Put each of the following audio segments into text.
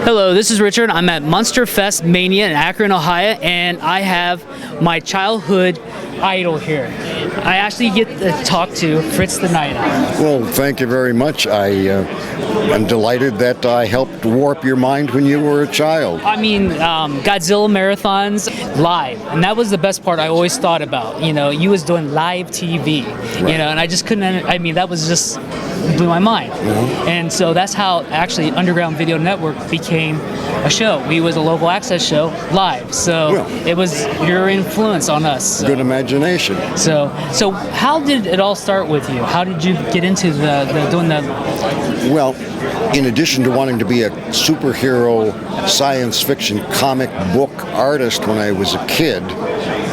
Hello, this is Richard. I'm at Monster Fest Mania in Akron, Ohio, and I have my childhood idol here. I actually get to talk to Fritz the Night Owl. Well, thank you very much. I'm delighted that I helped warp your mind when you were a child. I mean, Godzilla marathons live, and that was the best part I always thought about. You know, you was doing live TV, you know, and I just couldn't, I mean, that was just blew my mind. And so that's how actually Underground Video Network became a show. We was a local access show live. So it was your influence on us. So. Good imagination. So how did it all start with you? How did you get into doing the? Well, in addition to wanting to be a superhero science fiction comic book artist when I was a kid,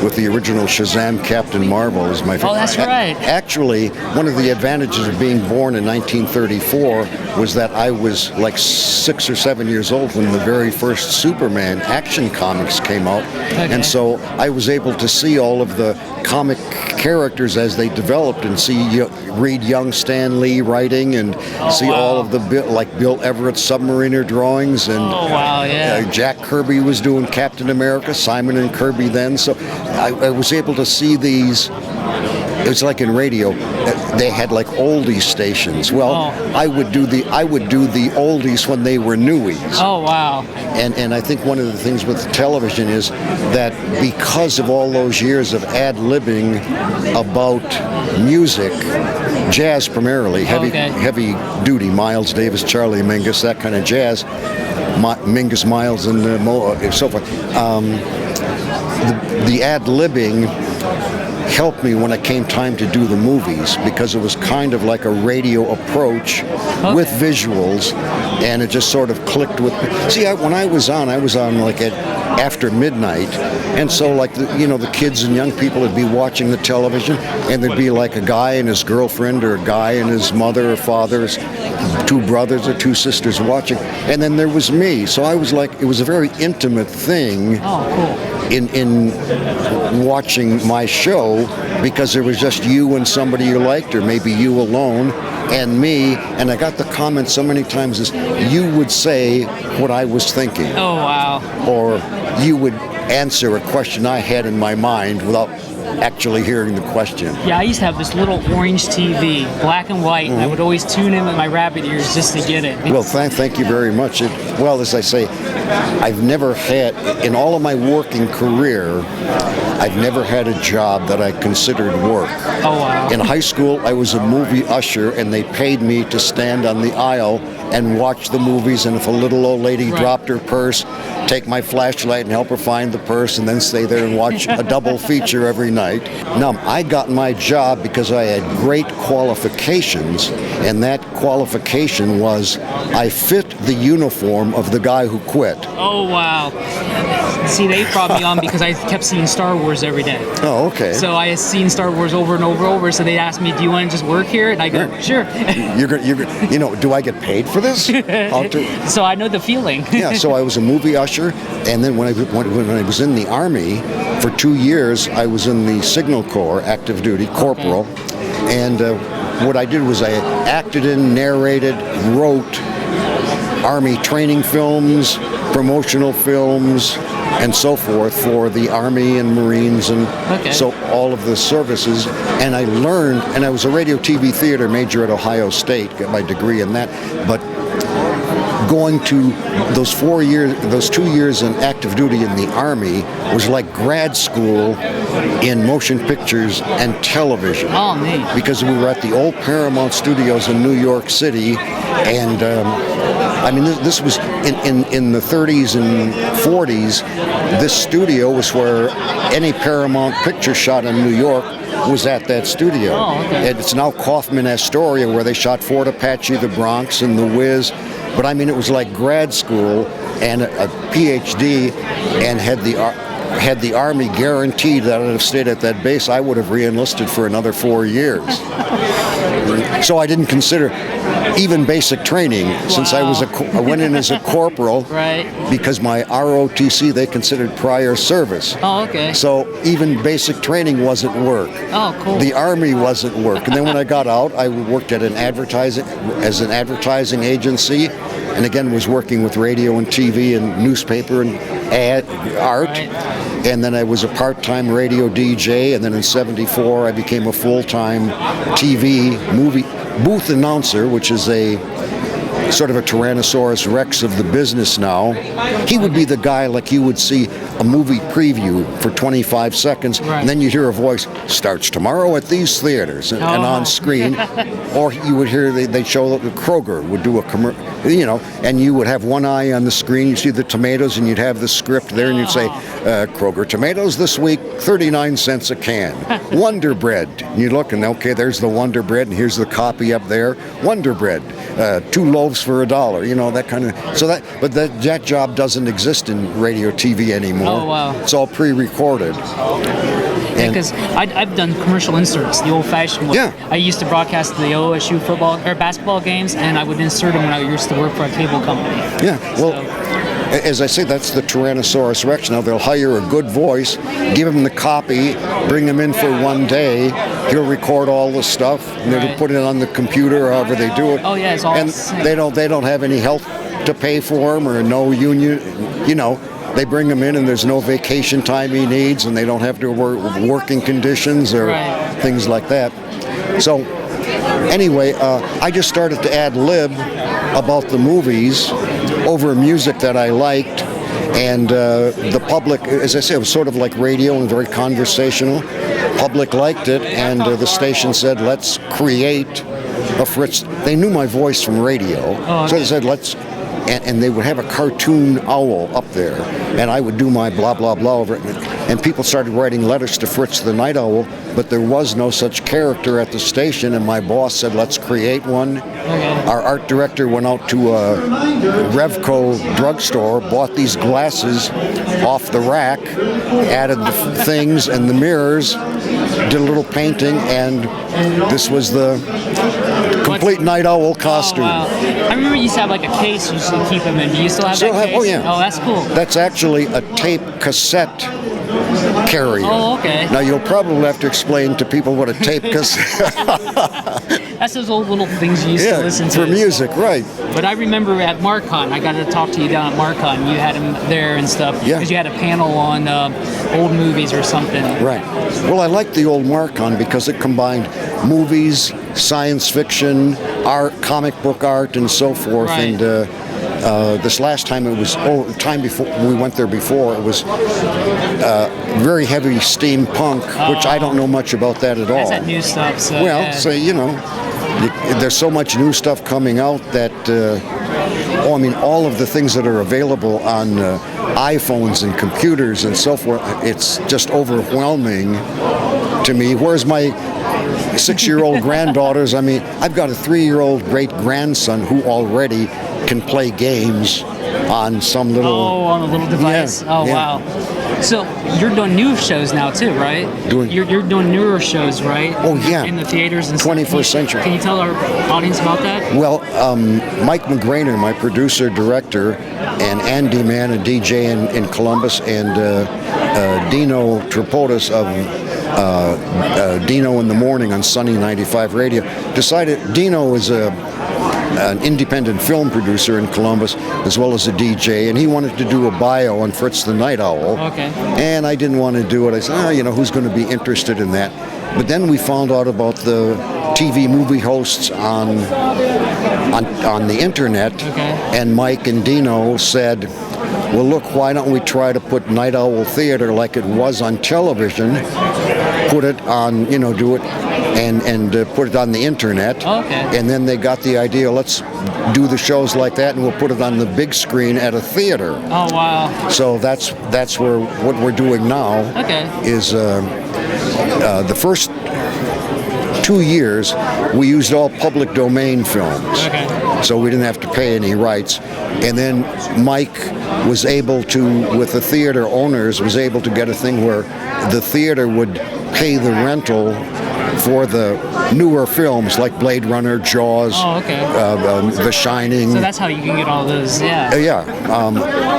with the original Shazam Captain Marvel as my favorite. Oh, that's right. Actually, one of the advantages of being born in 1934 was that I was like 6 or 7 years old when the very first Superman action comics came out. Okay. And so I was able to see all of the comic characters as they developed and read young Stan Lee writing and see all of the Bill Everett Submariner drawings and Jack Kirby was doing Captain America, Simon and Kirby then. So I was able to see these. It was like in radio, they had like oldies stations. Well, I would do the oldies when they were newies. Oh wow! And I think one of the things with television is that because of all those years of ad-libbing about music, jazz primarily, heavy duty, Miles Davis, Charlie Mingus, that kind of jazz, Mingus, Miles, and so forth. The ad-libbing helped me when it came time to do the movies because it was kind of like a radio approach with visuals, and it just sort of clicked with me. See, when I was on like after midnight, and so like the kids and young people would be watching the television, and there'd be like a guy and his girlfriend or a guy and his mother or father's two brothers or two sisters watching, and then there was me. So I was like, it was a very intimate thing. Oh, cool. In watching my show, because there was just you and somebody you liked, or maybe you alone and me, and I got the comment so many times is you would say what I was thinking. Oh wow. Or you would answer a question I had in my mind without actually hearing the question. Yeah, I used to have this little orange TV, black and white, and I would always tune in with my rabbit ears just to get it. Well, thank you very much. Well, as I say, I've never had, in all of my working career, I've never had a job that I considered work. Oh, wow. In high school, I was a movie usher, and they paid me to stand on the aisle and watch the movies, and if a little old lady dropped her purse, take my flashlight and help her find the purse, and then stay there and watch a double feature every night. Now, I got my job because I had great qualifications, and that qualification was I fit the uniform of the guy who quit. Oh, wow. See, they brought me on because I kept seeing Star Wars every day. Oh, okay. So I had seen Star Wars over and over, so they asked me, do you want to just work here? And I go, sure. Do I get paid for this? So I know the feeling. Yeah, so I was a movie usher, and then when I was in the Army, for 2 years, I was in the Signal Corps, active duty, corporal, and what I did was I acted in, narrated, wrote Army training films, promotional films, and so forth for the Army and Marines, and so all of the services. And I learned, and I was a radio, TV, theater major at Ohio State, got my degree in that, but going to those 2 years in active duty in the Army was like grad school in motion pictures and television. Oh, neat. Because we were at the old Paramount Studios in New York City, and I mean, this was in the 30s and 40s. This studio was where any Paramount picture shot in New York was at that studio. Oh, okay. And it's now Kaufman Astoria, where they shot Fort Apache, The Bronx, and The Wiz. But I mean, it was like grad school and a PhD, and had the Army guaranteed that I'd have stayed at that base, I would have re-enlisted for another 4 years. So I didn't consider even basic training, since I went in as a corporal, because my ROTC, they considered prior service. Oh, okay. So even basic training wasn't work. Oh, cool. The Army wasn't work. And then when I got out, I worked at an advertising agency, and again was working with radio and TV and newspaper and art. Right. And then I was a part-time radio DJ, and then in '74 I became a full-time TV movie booth announcer, which is a sort of a Tyrannosaurus Rex of the business now. He would be the guy like you would see a movie preview for 25 seconds, Right. and then you'd hear a voice, starts tomorrow at these theaters, and on screen. Or you would hear they'd show that Kroger would do a commercial, you know, and you would have one eye on the screen, you see the tomatoes, and you'd have the script there, and you'd say, Kroger tomatoes this week, 39 cents a can. Wonder Bread. And you look, and okay, there's the Wonder Bread, and here's the copy up there. Wonder Bread, 2 loaves for $1, you know, that kind of. So but that job doesn't exist in radio, TV anymore. Oh, wow. It's all pre-recorded. Because I've done commercial inserts the old-fashioned way. Yeah. I used to broadcast the OSU football or basketball games, and I would insert them when I used to work for a cable company. Yeah, well, as I say, that's the Tyrannosaurus Rex. Now they'll hire a good voice, give him the copy, bring him in for one day. He'll record all the stuff, and they'll Right. put it on the computer, however they do it. Oh, yeah, it's all and synced. they don't have any health to pay for him or no union, you know. They bring him in, and there's no vacation time he needs, and they don't have to work working conditions or Right. things like that. So, anyway, I just started to ad lib about the movies over music that I liked, and the public, as I said, it was sort of like radio and very conversational. Public liked it, and the station said, let's create a Fritz. They knew my voice from radio, so they said, let's. And they would have a cartoon owl up there, and I would do my blah, blah, blah over it. And people started writing letters to Fritz the Night Owl, but there was no such character at the station, and my boss said, let's create one. Our art director went out to a Revco drugstore, bought these glasses off the rack, added the things and the mirrors, did a little painting, and this was the complete Night Owl costume. Oh, wow. I remember you used to have like a case you used to keep them in. Do you still have that case? Oh, yeah. Oh, that's cool. That's actually a tape cassette carrier. Oh, okay. Now, you'll probably have to explain to people what a tape cassette That's those old little things you used to listen to. for music, right. But I remember at Marcon, I got to talk to you down at Marcon. You had him there and stuff. Yeah. Because you had a panel on old movies or something. Right. Well, I liked the old Marcon because it combined movies, science fiction, art, comic book art, and so forth. Right. And this last time it was, time before we went there before, it was very heavy steampunk, which I don't know much about that at all. That's that new stuff. So, Well, yeah. so you know, there's so much new stuff coming out that, I mean, all of the things that are available on iPhones and computers and so forth, it's just overwhelming to me. Whereas my 6-year-old granddaughters, I mean, I've got a 3-year-old great-grandson who already can play games on some little... Oh, on a little device. Yeah, Oh, yeah. wow. So you're doing new shows now too, right? You're doing newer shows, right? Oh, yeah. In the theaters and stuff. 21st century. Can you tell our audience about that? Well, Mike McGrainer, my producer, director, and Andy Mann, a DJ in Columbus, and Dino Tripodis of Dino in the Morning on Sunny 95 Radio, decided Dino is an independent film producer in Columbus as well as a DJ, and he wanted to do a bio on Fritz the Night Owl. Okay. And I didn't want to do it. I said, you know, who's going to be interested in that? But then we found out about the TV movie hosts on the internet, and Mike and Dino said, well, look, why don't we try to put Night Owl Theater like it was on television, put it on, you know, do it, and put it on the internet. Okay. And then they got the idea, let's do the shows like that, and we'll put it on the big screen at a theater. Oh, wow. So that's where what we're doing now is the first 2 years we used all public domain films. Okay. So we didn't have to pay any rights. And then Mike was able to, with the theater owners, was able to get a thing where the theater would pay the rental for the newer films like Blade Runner, Jaws, The Shining. So that's how you can get all those, yeah.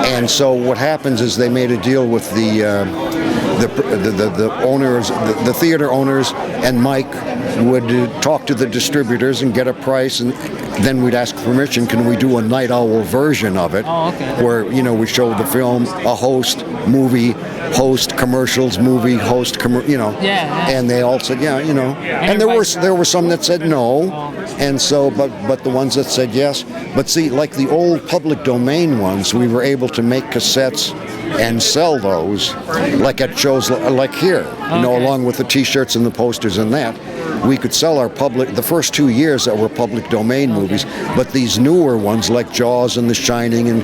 And so what happens is they made a deal with the owners, the theater owners, and Mike would talk to the distributors and get a price, and then we'd ask permission, can we do a Night Owl version of it? Oh, okay. Where, we show the film, a host, movie, host, commercials, movie, host, Yeah. and they all said, yeah, and there were some that said no, and so, but the ones that said yes, but see, like the old public domain ones, we were able to make cassettes and sell those, like at shows like here, along with the T-shirts and the posters and that. We could sell the first 2 years that were public domain movies, but these newer ones like Jaws and The Shining and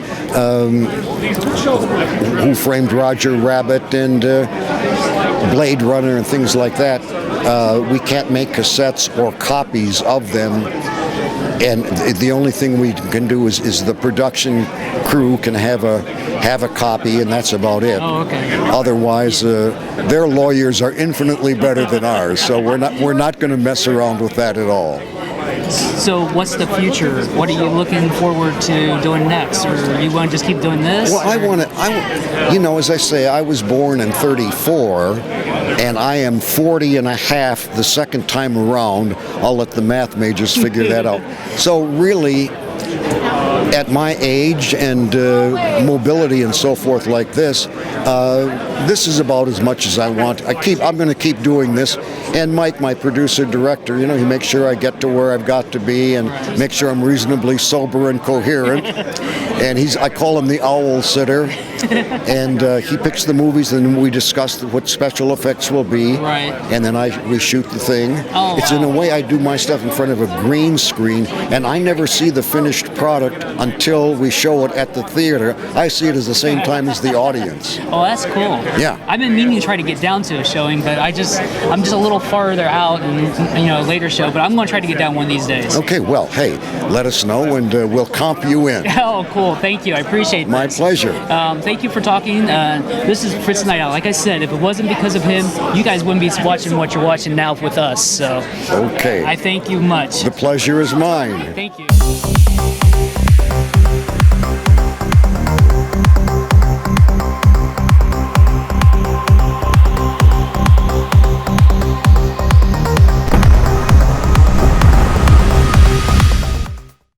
Who Framed Roger Rabbit and Blade Runner and things like that, we can't make cassettes or copies of them. And the only thing we can do is the production crew can have a copy, and that's about it. Oh, okay. Otherwise, their lawyers are infinitely better than ours, so we're not going to mess around with that at all. So what's the future? What are you looking forward to doing next? Or you want to just keep doing this? Well, as I say, I was born in 34, and I am 40 and a half the second time around. I'll let the math majors figure that out. So really, at my age and mobility and so forth like this, this is about as much as I want. I'm going to keep doing this. And Mike, my producer director, he makes sure I get to where I've got to be and make sure I'm reasonably sober and coherent. And I call him the owl sitter. And he picks the movies, and we discuss what special effects will be. Right. And then we shoot the thing. Oh, it's in a way I do my stuff in front of a green screen, and I never see the finished product until we show it at the theater. I see it at the same time as the audience. Oh, that's cool. Yeah. I've been meaning to try to get down to a showing, but I'm just a little farther out and later show, but I'm going to try to get down one of these days. Okay, well, hey, let us know and we'll comp you in. Oh, cool. Thank you. I appreciate this. My pleasure. Thank you for talking. This is Fritz Night Owl. Like I said, if it wasn't because of him, you guys wouldn't be watching what you're watching now with us. So, okay. I thank you much. The pleasure is mine. Thank you.